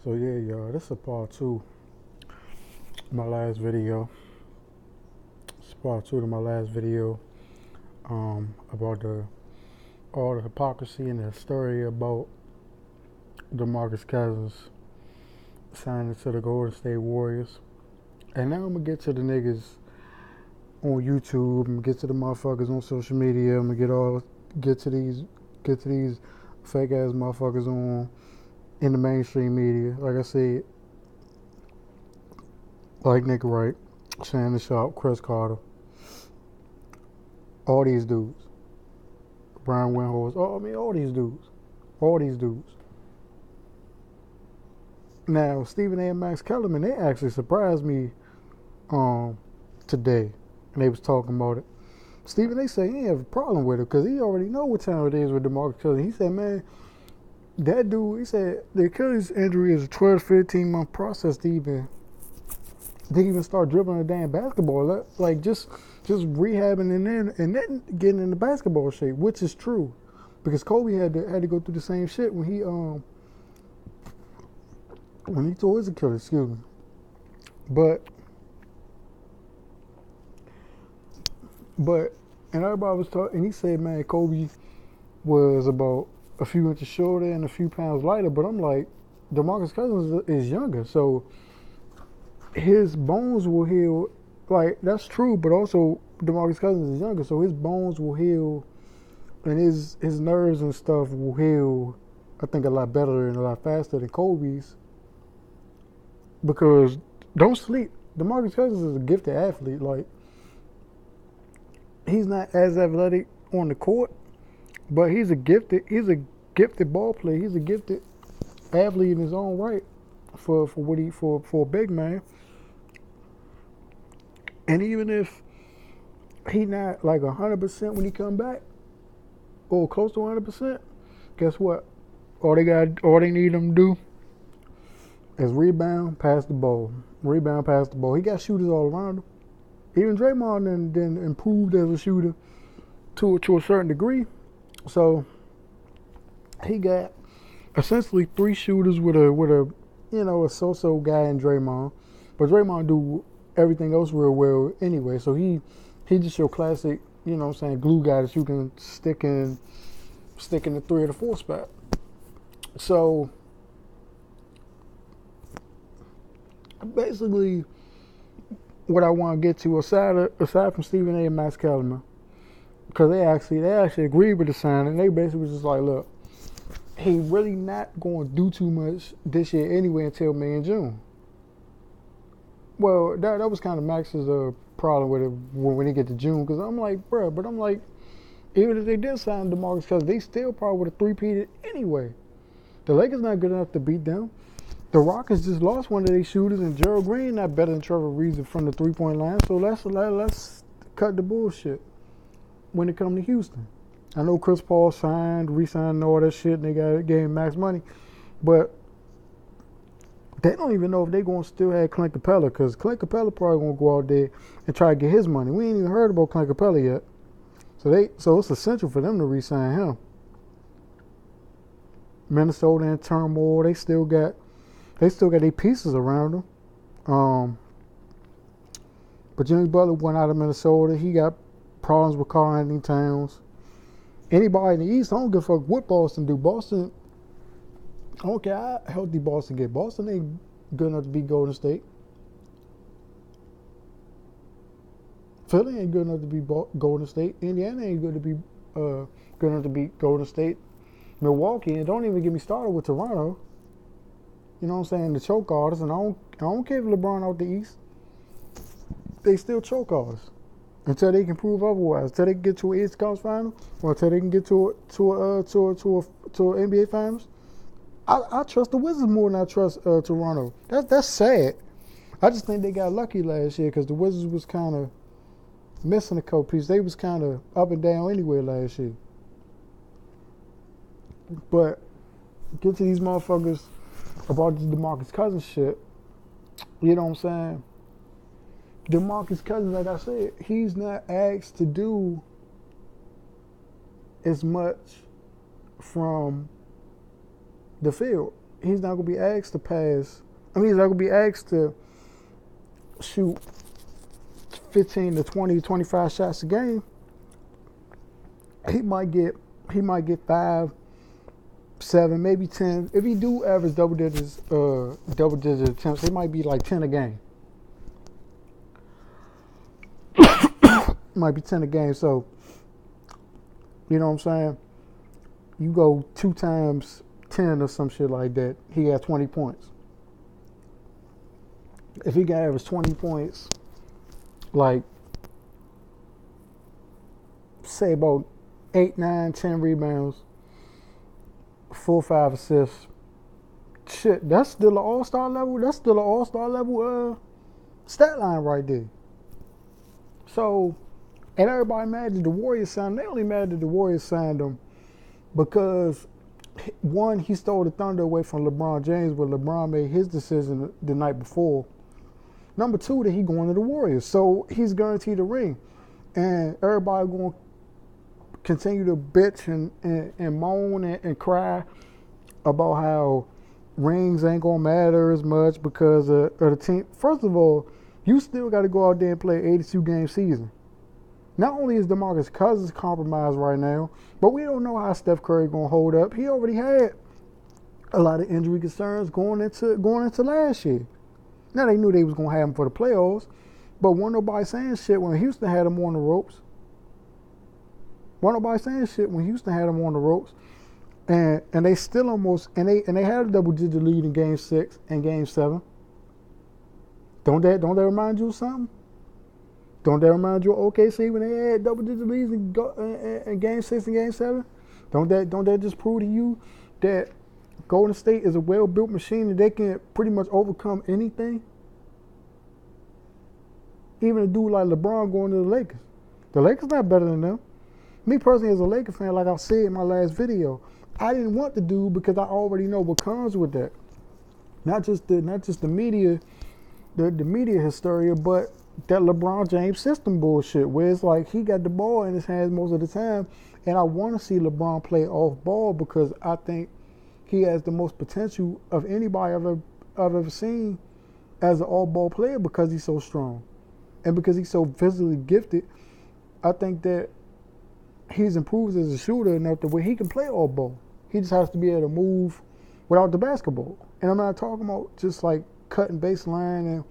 So yeah, y'all, this is part two of my last video. It's part two to my last video about the all the hypocrisy and the story about DeMarcus Cousins signing to the Golden State Warriors. And now I'm gonna get to the niggas on YouTube. I'm gonna get to the motherfuckers on social media. I'm gonna get to these fake ass motherfuckers on in the mainstream media. Like I said, like Nick Wright, Shannon Sharp, Chris Carter, all these dudes, Brian Windhorst, all all these dudes. Now, Stephen A. and Max Kellerman, they actually surprised me um, today, and they was talking about it. Stephen, they say he have a problem with it because he already know what time it is with DeMarcus Cousins. He said, man, that dude, he said the Achilles injury is a 12, 15-month process to even start dribbling a damn basketball. Like just rehabbing and then getting into basketball shape, which is true, because Kobe had to go through the same shit when he tore his Achilles. Excuse me, but and everybody was talking, and he said, man, Kobe was about a few inches shorter and a few pounds lighter. But I'm like, DeMarcus Cousins is younger, so his bones will heal. Like, that's true, but also DeMarcus Cousins is younger, so his bones will heal, and his nerves and stuff will heal, I think, a lot better and a lot faster than Kobe's. Because don't sleep, DeMarcus Cousins is a gifted athlete. Like, he's not as athletic on the court, but he's a gifted ball player. He's a gifted athlete in his own right for a big man. And even if he not like 100% when he come back, or close to 100%, guess what? All they need him to do is rebound, pass the ball. Rebound, pass the ball. He got shooters all around him. Even Draymond then improved as a shooter to a certain degree. So he got essentially three shooters with a so-so guy in Draymond. But Draymond do everything else real well anyway. So he just your classic, glue guy that you can stick in the 3 or the 4 spot. So basically, what I want to get to, aside from Stephen A. and Max Kellerman, because they actually agreed with the signing. They basically was just like, look, he really not going to do too much this year anyway until May and June. Well, that was kind of Max's problem with it when he get to June, because I'm like, bro, but I'm like, even if they did sign DeMarcus Cousins, they still probably would have three-peated anyway. The Lakers not good enough to beat them. The Rockets just lost one of their shooters, and Gerald Green not better than Trevor Reeves from the three-point line. So let's cut the bullshit when it comes to Houston. I know Chris Paul re-signed and all that shit, and they gave Max money, but they don't even know if they're going to still have Clint Capella, because Clint Capella probably going to go out there and try to get his money. We ain't even heard about Clint Capella yet. So it's essential for them to re-sign him. Minnesota in turmoil. They still got their pieces around them. But Jimmy Butler went out of Minnesota. He got problems with Karl-Anthony Towns. Anybody in the East, I don't give a fuck what Boston do. Boston, I don't care how healthy Boston get. Boston ain't good enough to beat Golden State. Philly ain't good enough to beat Golden State. Indiana ain't good enough to beat Golden State. Milwaukee, and don't even get me started with Toronto. You know what I'm saying? The choke artists, and I don't care if LeBron out the East. They still choke artists until they can prove otherwise. Until they can get to an East Conference final, or until they can get to an NBA Finals. I trust the Wizards more than I trust Toronto. That's sad. I just think they got lucky last year because the Wizards was kind of missing a couple pieces. They was kind of up and down anyway last year. But get to these motherfuckers about this DeMarcus Cousins shit. You know what I'm saying? DeMarcus Cousins, like I said, he's not asked to do as much from the field. he's not gonna be asked to pass. I mean, he's not gonna be asked to shoot 15 to 20, 25 shots a game. He might get 5, 7, maybe 10. If he do average double digit attempts, it might be like 10 a game. Might be 10 a game. So, you know what I'm saying? You go 2 times 10 or some shit like that, he got 20 points. If he can average 20 points, like, say about 8, 9, 10 rebounds, 4, 5 assists, shit, that's still an all-star level. That's still an all-star level stat line right there. So, and everybody mad that the Warriors signed him. They only mad that the Warriors signed him because, one, he stole the thunder away from LeBron James, but LeBron made his decision the night before. Number 2, that he going to the Warriors. So he's guaranteed a ring. And everybody going to continue to bitch and moan and cry about how rings ain't going to matter as much because of the team. First of all, you still got to go out there and play an 82-game season. Not only is DeMarcus Cousins compromised right now, but we don't know how Steph Curry going to hold up. He already had a lot of injury concerns going into last year. Now, they knew they was going to have him for the playoffs, but wasn't nobody saying shit when Houston had him on the ropes. Wasn't nobody saying shit when Houston had him on the ropes. And they still almost, and they had a double-digit lead in Game 6 and Game 7. Don't that remind you of something? Don't that remind you of OKC when they had double-digit leads in Game 6 and Game 7? Don't that just prove to you that Golden State is a well-built machine and they can pretty much overcome anything? Even a dude like LeBron going to the Lakers. The Lakers not better than them. Me personally, as a Lakers fan, like I said in my last video, I didn't want the dude because I already know what comes with that. Not just the media, the media hysteria, but that LeBron James system bullshit, where it's like he got the ball in his hands most of the time, and I want to see LeBron play off ball because I think he has the most potential of anybody I've ever seen as an all-ball player because he's so strong. And because he's so physically gifted, I think that he's improved as a shooter enough to where he can play all ball. He just has to be able to move without the basketball. And I'm not talking about just like cutting baseline and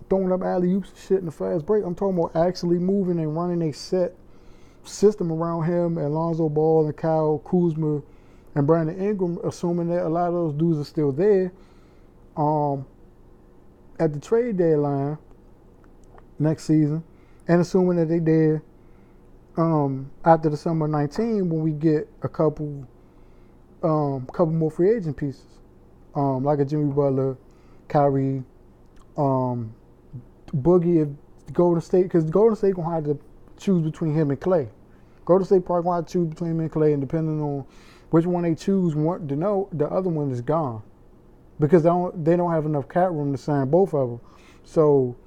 throwing up alley-oops and shit in the fast break. I'm talking about actually moving and running a set system around him and Lonzo Ball and Kyle Kuzma and Brandon Ingram, assuming that a lot of those dudes are still there. At the trade deadline next season, and assuming that they did after the summer 19 when we get a couple more free agent pieces, like a Jimmy Butler, Kyrie, Boogie, if Golden State, because Golden State gonna have to choose between him and Clay. Golden State probably gonna have to choose between him and Clay, and depending on which one they choose, the other one is gone because they don't have enough cap room to sign both of them. So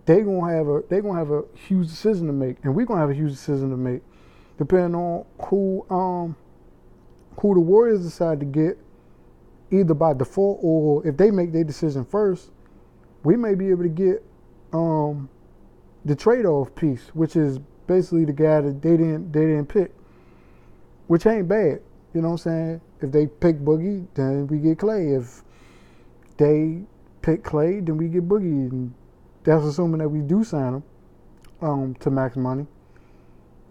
they're gonna have a huge decision to make, and we're gonna have a huge decision to make, depending on who the Warriors decide to get, either by default or if they make their decision first, we may be able to get the trade-off piece, which is basically the guy that they didn't pick, which ain't bad. You know what I'm saying? If they pick Boogie, then we get Clay. If they pick Clay, then we get Boogie. And that's assuming that we do sign him to max money.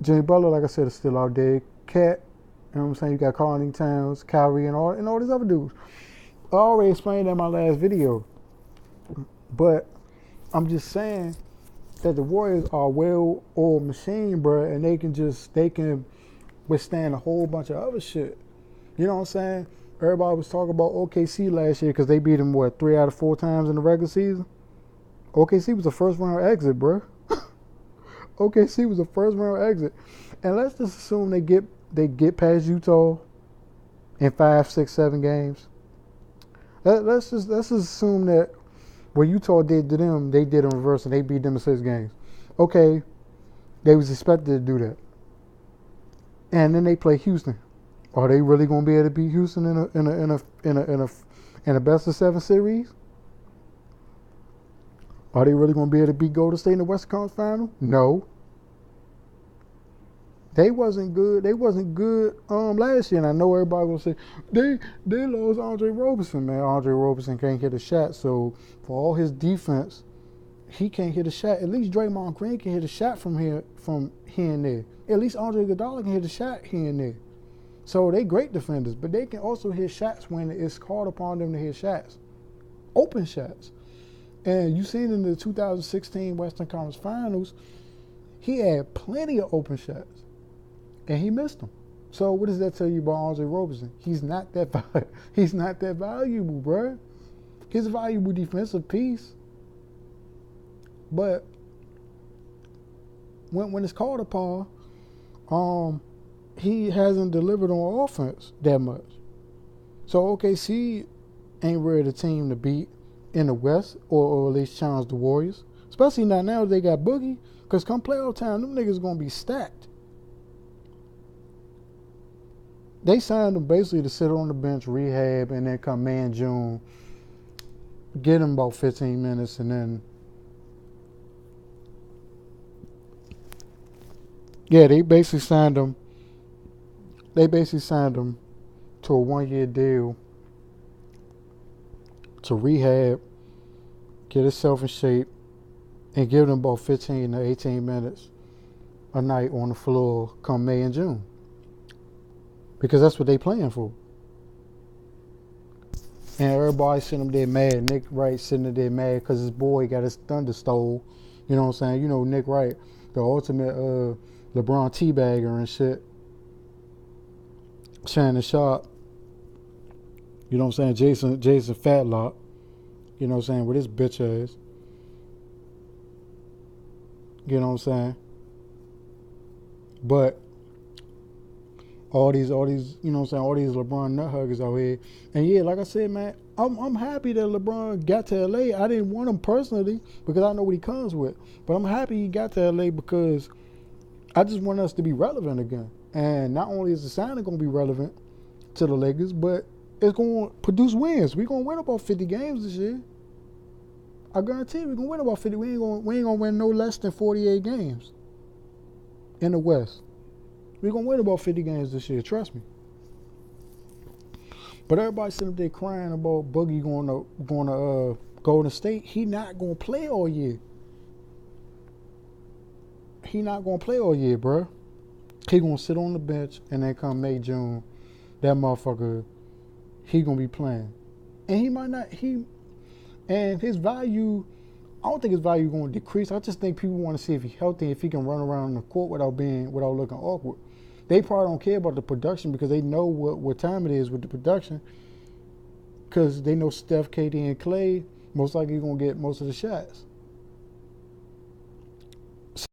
Jimmy Butler, like I said, is still out there. Cat, you know what I'm saying? You got Karl Towns, Kyrie, and all these other dudes. I already explained that in my last video. But I'm just saying that the Warriors are a well-oiled machine, bro, and they can withstand a whole bunch of other shit. You know what I'm saying? Everybody was talking about OKC last year because they beat them, 3 out of 4 times in the regular season? OKC was a first-round exit, bro. OKC was a first-round exit. And let's just assume they get past Utah in 5, 6, 7 games. Let's just assume that what Utah did to them, they did in reverse, and they beat them in 6 games. Okay, they was expected to do that. And then they play Houston Are they really gonna be able to beat Houston in a best of 7 series? Are they really gonna be able to beat Golden State in the Western Conference Final? No. They wasn't good. They wasn't good last year, and I know everybody gonna say they lost Andre Roberson. Man, Andre Roberson can't hit a shot. So for all his defense, he can't hit a shot. At least Draymond Green can hit a shot from here and there. At least Andre Iguodala can hit a shot here and there. So they great defenders, but they can also hit shots when it's called upon them to hit shots, open shots. And you seen in the 2016 Western Conference Finals, he had plenty of open shots, and he missed them. So what does that tell you about Andre Roberson? He's not that valuable, bro. He's a valuable defensive piece, but when it's called upon, he hasn't delivered on offense that much. So OKC ain't really the team to beat in the West, or at least challenge the Warriors. Especially not now that they got Boogie, because come playoff time, them niggas gonna be stacked. They signed him basically to sit on the bench, rehab, and then come May and June, get him about 15 minutes, and then they basically signed him. They basically signed him to a 1-year deal to rehab, get himself in shape, and give them about 15 to 18 minutes a night on the floor come May and June. Because that's what they playing for. And everybody sitting there mad. Nick Wright sitting there mad because his boy got his thunder stole. You know what I'm saying? You know Nick Wright, the ultimate LeBron teabagger and shit. Shannon Sharp. You know what I'm saying? Jason Fatlock. You know what I'm saying? With his bitch ass. You know what I'm saying? But all these, you know what I'm saying, all these LeBron nut huggers out here. And yeah, like I said, man, I'm happy that LeBron got to LA. I didn't want him personally because I know what he comes with. But I'm happy he got to LA because I just want us to be relevant again. And not only is the signing going to be relevant to the Lakers, but it's going to produce wins. We're going to win about 50 games this year. I guarantee you we're going to win about 50. We ain't going to win no less than 48 games in the West. We're going to win about 50 games this year, trust me. But everybody sitting up there crying about Boogie going to Golden State. He not going to play all year. He not going to play all year, bro. He going to sit on the bench, and then come May, June, that motherfucker, he going to be playing. And he might not, and his value, I don't think his value going to decrease. I just think people want to see if he's healthy, if he can run around the court without looking awkward. They probably don't care about the production because they know what time it is with the production. Because they know Steph, KD, and Clay most likely going to get most of the shots.